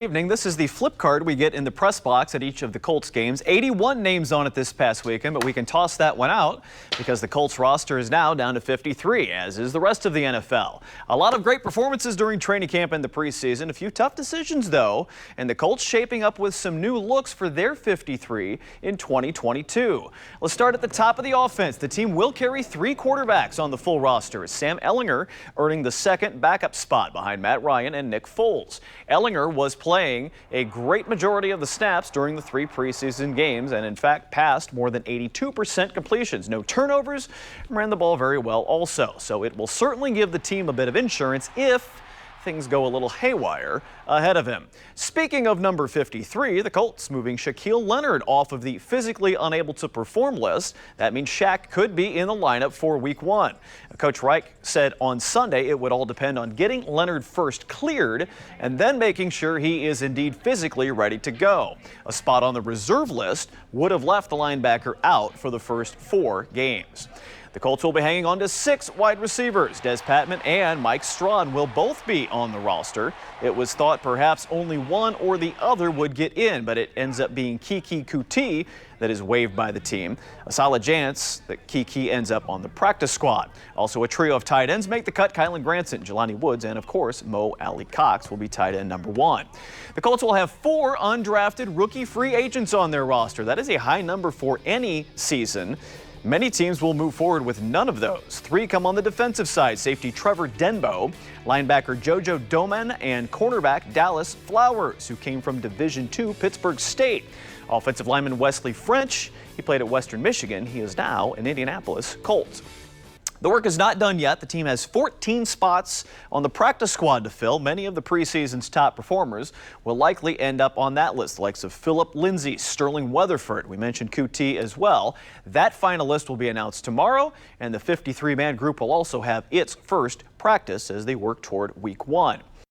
Evening. This is the flip card we get in the press box at each of the Colts games. 81 names on it this past weekend, but we can toss that one out because the Colts roster is now down to 53, as is the rest of the NFL. A lot of great performances during training camp and the preseason. A few tough decisions, though, and the Colts shaping up with some new looks for their 53 in 2022. Let's start at the top of the offense. The team will carry 3 quarterbacks on the full roster. Sam Ehlinger earning the second backup spot behind Matt Ryan and Nick Foles. Ehlinger was playing a great majority of the snaps during the 3 preseason games and in fact passed more than 82% completions. No turnovers, ran the ball very well also. So it will certainly give the team a bit of insurance if things go a little haywire ahead of him. Speaking of number 53, the Colts moving Shaquille Leonard off of the physically unable to perform list. That means Shaq could be in the lineup for week 1. Coach Reich said on Sunday it would all depend on getting Leonard first cleared and then making sure he is indeed physically ready to go. A spot on the reserve list would have left the linebacker out for the first 4 games. The Colts will be hanging on to 6 wide receivers. Des Patman and Mike Strawn will both be on the roster. It was thought perhaps only one or the other would get in, but it ends up being Keke Coutee that is waived by the team. A solid chance that Keke ends up on the practice squad. Also a trio of tight ends make the cut. Kylan Granson, Jelani Woods, and of course Mo Alley-Cox will be tight end number 1. The Colts will have 4 undrafted rookie free agents on their roster. That is a high number for any season. Many teams will move forward with none of those. 3 come on the defensive side. Safety Trevor Denbo, linebacker JoJo Doman, and cornerback Dallas Flowers, who came from Division II Pittsburgh State. Offensive lineman Wesley French, he played at Western Michigan. He is now an Indianapolis Colts. The work is not done yet. The team has 14 spots on the practice squad to fill. Many of the preseason's top performers will likely end up on that list, the likes of Philip Lindsay, Sterling Weatherford. We mentioned Coutee as well. That final list will be announced tomorrow, and the 53-man group will also have its first practice as they work toward week 1.